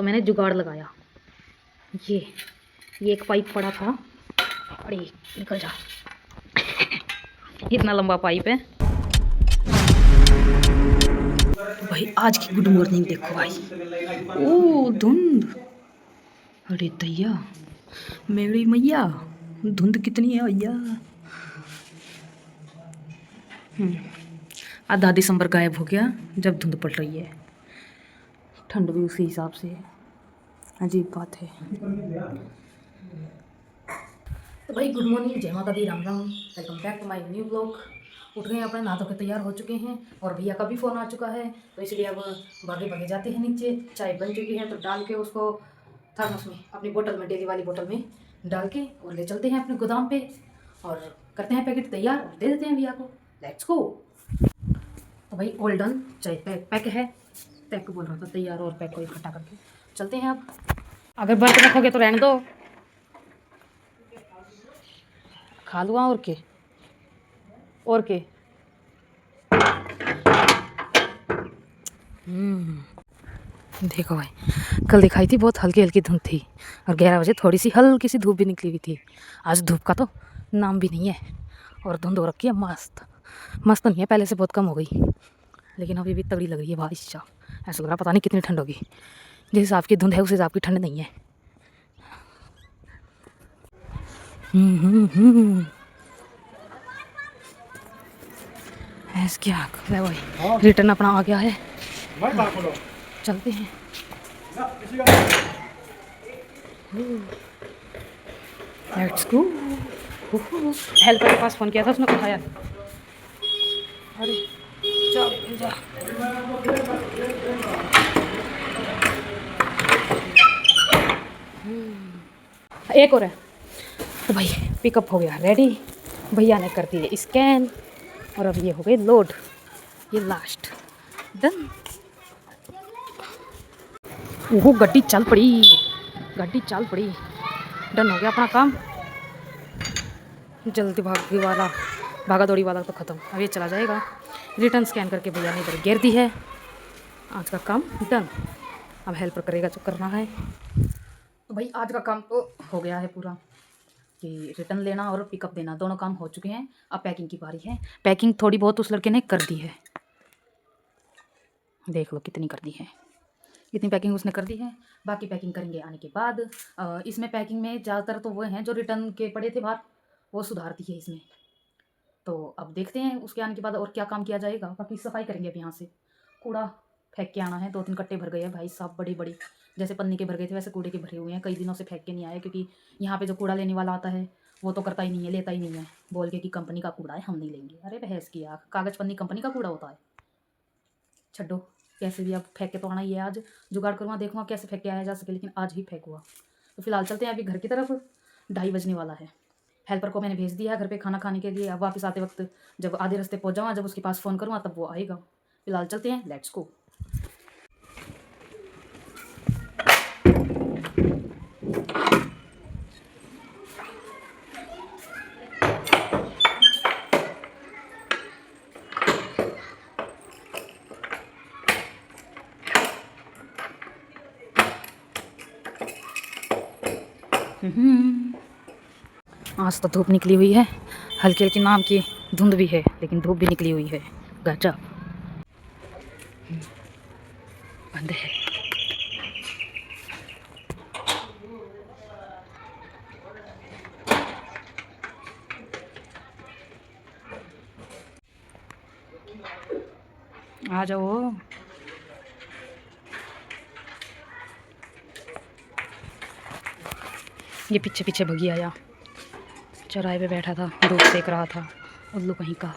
तो मैंने जुगाड़ लगाया। ये एक पाइप पड़ा था, अरे निकल जा इतना लंबा पाइप है भाई। आज की गुड मॉर्निंग देखो भाई, ओ धुंध, अरे दैया मेरी मैया, धुंध कितनी है भैया। आधा दिसंबर गायब हो गया जब धुंध पड़ रही है, ठंड भी उसी हिसाब से है, अजीब बात है। तो भाई गुड मॉर्निंग, जय माता दी, Ram Ram, welcome back to my new blog. उठ गए अपने, नहा धो के तैयार हो चुके हैं और भैया का भी फ़ोन आ चुका है, तो इसलिए अब भागे भागे जाते हैं नीचे। चाय बन चुकी है तो डाल के उसको थर्मस में, अपनी बोतल में, डेली वाली बोतल में डाल के और ले चलते हैं अपने गोदाम पे और करते हैं पैकेट तैयार और दे देते हैं भैया को। Let's go. तो भाई ऑल डन, चाय पैक है, पैक बोल रहा था, तैयार और पैक को इकट्ठा करके चलते हैं। अब अगर बर्फ रखोगे तो रहने दो, खा लूँगा और के देखो भाई, कल दिखाई थी बहुत हल्की हल्की धूप थी और 11 बजे थोड़ी सी हल्की सी धूप भी निकली हुई थी। आज धूप का तो नाम भी नहीं है और धुंध हो रखी है मस्त। मस्त नहीं है, पहले से बहुत कम हो गई, लेकिन अभी भी तगड़ी लग रही है भाई साहब। ऐसा लग रहा पता नहीं कितनी ठंड होगी, जिस हिसाब की धुंध है उस हिसाब की ठंड नहीं है। ऐस क्या ले भाई, रिटर्न अपना आ गया है, चलते हैं। Let's go. हेल्पर के पास फ़ोन किया था, उसने उठाया नहीं। अरे चल जा, एक और है। तो भाई पिकअप हो गया रेडी, भैया ने कर दिए स्कैन और अब ये हो गई लोड, ये लास्ट डन। ओहो गड्डी चल पड़ी, गड्डी चल पड़ी, डन हो गया अपना काम। जल्दी भागा दौड़ी वाला तो ख़त्म, अब ये चला जाएगा। रिटर्न स्कैन करके भैया ने इधर गिर दी है, आज का काम डन। अब हेल्पर करेगा जो करना है। तो भाई आज का काम तो हो गया है पूरा, कि रिटर्न लेना और पिकअप देना दोनों काम हो चुके हैं। अब पैकिंग की बारी है। पैकिंग थोड़ी बहुत उस लड़के ने कर दी है, देख लो कितनी कर दी है, इतनी पैकिंग उसने कर दी है। बाकी पैकिंग करेंगे आने के बाद। इसमें पैकिंग में ज़्यादातर तो वो हैं जो रिटर्न के पड़े थे बाहर, वो सुधार दी है इसमें। तो अब देखते हैं उसके आने के बाद और क्या काम किया जाएगा। बाकी सफाई करेंगे अब यहाँ से, कूड़ा फेंक के आना है। 2-3 कट्टे भर गए हैं भाई साहब, बड़ी बड़ी, जैसे पन्नी के भर गए थे वैसे कूड़े के भरे हुए हैं। कई दिनों से फेंक के नहीं आए, क्योंकि यहाँ पे जो कूड़ा लेने वाला आता है वो तो करता ही नहीं है, लेता ही नहीं है, बोल के कि कंपनी का कूड़ा है हम नहीं लेंगे। अरे बहस की आँख, कागज़ पन्नी कंपनी का कूड़ा होता है, छड्डो। कैसे भी अब फेंक के तो आना ही है। आज जुगाड़ करूँगा, देखूँगा कैसे फेंक के आया जा सके, लेकिन आज ही फेंक हुआ। तो फिलहाल चलते हैं अभी घर की तरफ, 2:30 बजने वाला है। हेल्पर को मैंने भेज दिया घर पे खाना खाने के लिए। अब वापस आते वक्त जब आधे रास्ते पहुंच जाऊँगा, जब उसके पास फ़ोन करूँगा तब वो आएगा। फिलहाल चलते हैं, लेट्स गो। आज तो धूप निकली हुई है, हल्की हल्की नाम की धुंध भी है, लेकिन धूप भी निकली हुई है। गजब बंद है। आ जाओ। ये पीछे पीछे भगी आया, चौराहे पे बैठा था, धूप सेक रहा था उल्लू कहीं का।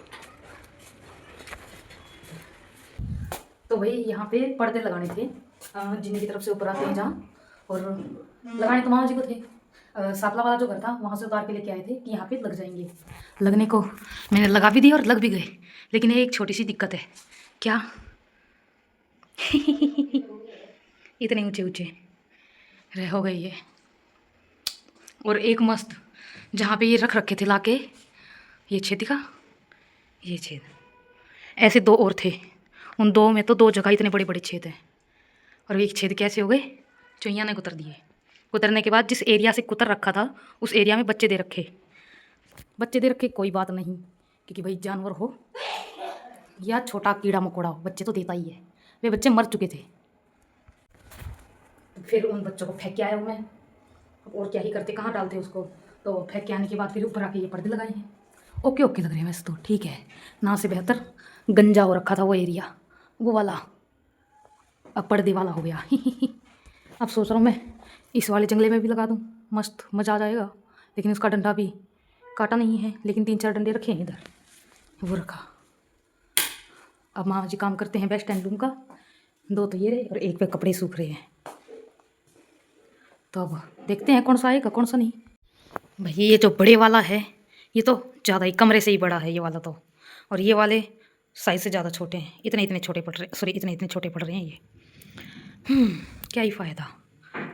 तो भाई यहाँ पे पर्दे लगाने थे, जिन्हीं की तरफ से ऊपर आते हैं जहाँ, और लगाने तो मामा जी को थे। सातला वाला जो घर था वहाँ से उतार के लेके आए थे कि यहाँ पे लग जाएंगे। लगने को मैंने लगा भी दिया और लग भी गए, लेकिन एक छोटी सी दिक्कत है। क्या? इतने ऊंचे ऊंचे रह हो गई है। और एक मस्त जहाँ पे ये रख रखे थे लाके, ये छेद दिखा, ये छेद, ऐसे 2 और थे, उन 2 में तो 2 जगह इतने बड़े बड़े छेद हैं। और एक छेद कैसे हो गए, चुईया ने कुतर दिए। कुतरने के बाद जिस एरिया से कुतर रखा था उस एरिया में बच्चे दे रखे। बच्चे दे रखे कोई बात नहीं, क्योंकि भाई जानवर हो या छोटा कीड़ा मकोड़ा हो, बच्चे तो देता ही है। वे बच्चे मर चुके थे, फिर उन बच्चों को फेंक के आया हूँ मैं। और क्या ही करते, कहाँ डालते उसको। तो फेंक के आने के बाद फिर ऊपर आके ये पर्दे लगाए हैं। ओके ओके लग रहे हैं वैसे तो, ठीक है ना, से बेहतर गंजा हो रखा था वो एरिया, वो वाला अब पर्दे वाला हो गया। अब सोच रहा हूँ मैं इस वाले जंगले में भी लगा दूँ, मस्त मज़ा आ जाएगा। लेकिन उसका डंडा भी काटा नहीं है, लेकिन 3-4 डंडे रखे हैं इधर, वो रखा। अब माँ जी काम करते हैं बेस्ट एंड रूम का, 2 तो ये रहे और 1 पे कपड़े सूख रहे हैं। तो अब देखते हैं कौन सा आएगा कौन सा नहीं। भैया ये जो बड़े वाला है ये तो ज़्यादा ही कमरे से ही बड़ा है ये वाला तो, और ये वाले साइज से ज़्यादा छोटे हैं। इतने इतने छोटे पड़ रहे, सॉरी इतने इतने छोटे पड़ रहे हैं ये। क्या ही फ़ायदा,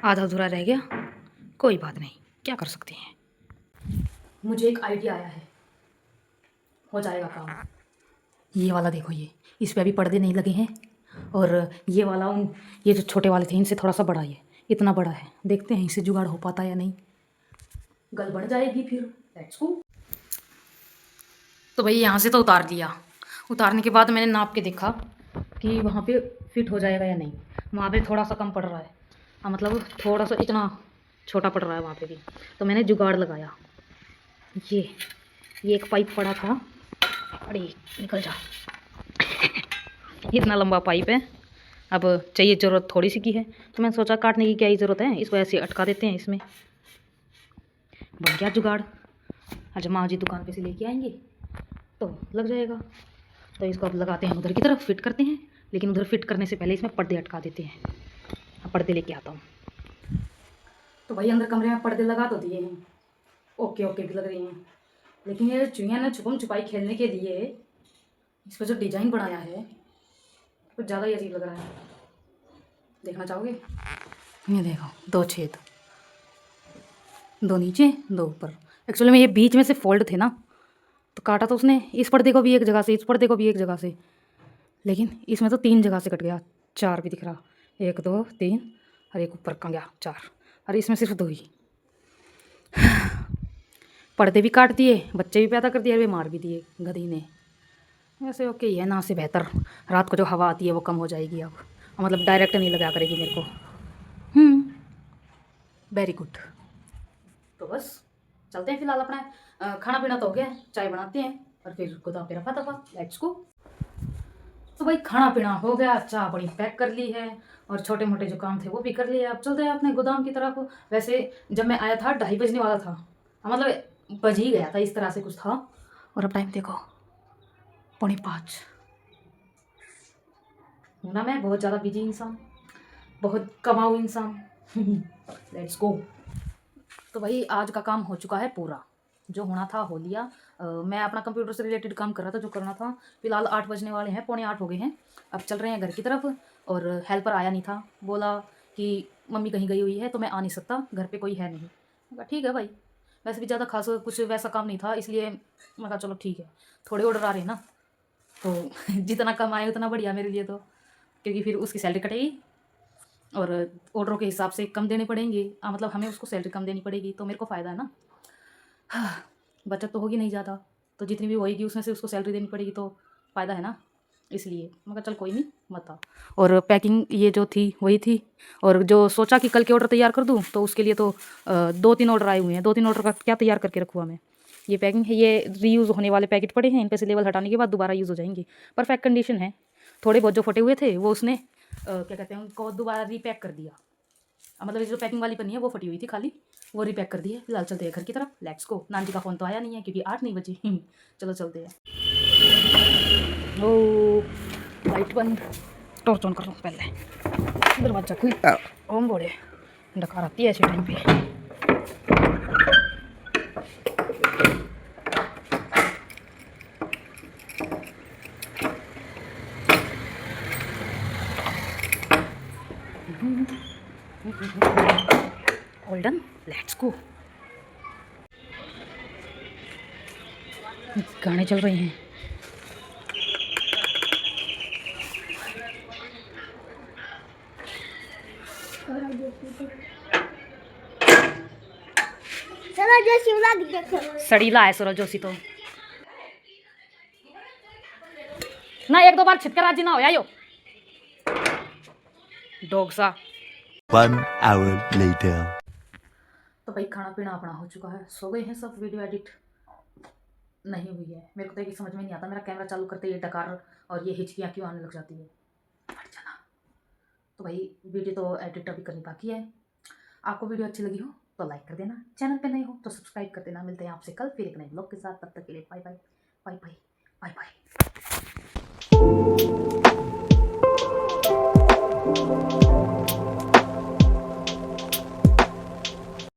आधा अधूरा रह गया, कोई बात नहीं, क्या कर सकते हैं। मुझे एक आइडिया आया है, हो जाएगा काम। ये वाला देखो, ये इस पर अभी पर्दे नहीं लगे हैं, और ये वाला ये जो छोटे वाले थे इनसे थोड़ा सा बड़ा, ये इतना बड़ा है। देखते हैं इससे जुगाड़ हो पाता है या नहीं, गल बढ़ जाएगी फिर। Let's go. तो भाई यहाँ से तो उतार दिया। उतारने के बाद मैंने नाप के देखा कि वहाँ पे फिट हो जाएगा या नहीं। वहाँ पे थोड़ा सा कम पड़ रहा है, मतलब थोड़ा सा इतना छोटा पड़ रहा है वहाँ पे भी। तो मैंने जुगाड़ लगाया, ये एक पाइप पड़ा था, अरे निकल जा। इतना लंबा पाइप है, अब चाहिए ज़रूरत थोड़ी सी की है, तो मैंने सोचा काटने की क्या ही ज़रूरत है, इसको ऐसे अटका देते हैं इसमें। बन गया जुगाड़। आज माँ जी दुकान पे से लेके आएंगे तो लग जाएगा। तो इसको अब लगाते हैं उधर की तरफ, फिट करते हैं। लेकिन उधर फिट करने से पहले इसमें पर्दे अटका देते हैं। अब पर्दे लेके आता हूँ। तो भाई अंदर कमरे में पर्दे लगा तो दिए हैं, ओके ओके भी लग रही हैं। लेकिन ये चुईया ने छुपम छुपाई खेलने के लिए इस पर जो डिज़ाइन बनाया है कुछ ज़्यादा ही अजीब लग रहा है। देखना चाहोगे? ये देखो, 2 छेद, 2 नीचे 2 ऊपर। एक्चुअली में ये बीच में से फोल्ड थे ना, तो काटा तो उसने इस पर्दे को भी एक जगह से, इस पर्दे को भी एक जगह से, लेकिन इसमें तो 3 जगह से कट गया। 4 भी दिख रहा, 1 2 3 और एक ऊपर का गया 4, और इसमें सिर्फ 2 ही। पर्दे भी काट दिए, बच्चे भी पैदा कर दिए, वे मार भी दिए गधी ने। वैसे ओके ही है ना, से बेहतर रात को जो हवा आती है वो कम हो जाएगी अब, मतलब डायरेक्ट नहीं लगा करेगी मेरे को। Very good. तो बस चलते हैं फिलहाल, अपना खाना पीना तो हो गया, चाय बनाते हैं और फिर गोदाम पे रफा दफा। Let's go. तो भाई खाना पीना हो गया, चाय बड़ी पैक कर ली है और छोटे मोटे जो काम थे वो भी कर लिए। अब चलते हैं अपने गोदाम की तरफ। वैसे जब मैं आया था 2:30 बजने वाला था, मतलब बज ही गया था, इस तरह से कुछ था। और अब टाइम देखो 4:45। हूँ ना मैं बहुत ज़्यादा बिजी इंसान, बहुत कमाऊ इंसान। Let's go. तो भाई आज का काम हो चुका है पूरा, जो होना था हो लिया। मैं अपना कंप्यूटर से रिलेटेड काम कर रहा था, जो करना था। फिलहाल 8 बजने वाले हैं, 7:45 हो गए हैं। अब चल रहे हैं घर की तरफ। और हेल्पर आया नहीं था, बोला कि मम्मी कहीं गई हुई है तो मैं आ नहीं सकता, घर पे कोई है नहीं। मैं कहा ठीक है भाई, वैसे भी ज़्यादा खास कुछ वैसा काम नहीं था, इसलिए मैं कहा चलो ठीक है। थोड़े ऑर्डर आ रहे हैं ना, तो जितना कम आए उतना बढ़िया मेरे लिए तो, क्योंकि फिर उसकी सैलरी कटेगी और ऑर्डरों के हिसाब से कम देने पड़ेंगे। मतलब हमें उसको सैलरी कम देनी पड़ेगी, तो मेरे को फ़ायदा है ना। हाँ, बचत तो होगी नहीं ज़्यादा, तो जितनी भी होएगी उसमें से उसको सैलरी देनी पड़ेगी, तो फ़ायदा है ना। इसलिए मैं कहा चल कोई नहीं मत आ। और पैकिंग ये जो थी वही थी, और जो सोचा कि कल के ऑर्डर तैयार कर दूँ, तो उसके लिए तो 2-3 ऑर्डर आए हुए हैं। 2-3 ऑर्डर का क्या तैयार करके रखूँ मैं। ये पैकिंग है, ये रीयूज़ होने वाले पैकेट पड़े हैं, इन पे से लेवल हटाने के बाद दोबारा यूज़ हो जाएंगे। परफेक्ट कंडीशन है। थोड़े बहुत जो फटे हुए थे वो उसने क्या कहते हैं उनको दोबारा रीपैक कर दिया। मतलब जो पैकिंग वाली पन्नी है वो फटी हुई थी खाली, वो रीपैक कर दी है। फिलहाल चलते हैं घर की तरफ। Let's go. नान जी का फ़ोन तो आया नहीं है क्योंकि 8 नहीं बजे। चलो चलते हैं। ओ लाइट बंद, टॉर्च ऑन कर लो पहले। दरवाजा खुल ओम बोले डकार आती है ऐसे टाइम पे। All done, let's go. गाने चल रहे हैं। चलो जोशी व्लॉग देखो। सड़ीला है सूरज जोशी तो ना, एक दो बार छिटकर राजी ना हो यो डॉग सा। 1 hour later. तो भाई खाना पीना अपना हो चुका है, सो गए हैं सब। वीडियो एडिट नहीं हुई है। मेरे को तो ये समझ में नहीं आता, मेरा कैमरा चालू करते ये डकार और ये हिचकियाँ क्यों आने लग जाती है। हट जाना। तो भाई वीडियो तो एडिट अभी करनी बाकी है। आपको वीडियो अच्छी लगी हो तो लाइक कर देना, चैनल पे नए हो तो सब्सक्राइब कर देना। मिलते हैं आपसे कल फिर एक नए ब्लॉग के साथ, तब तक के लिए bye bye bye bye bye bye.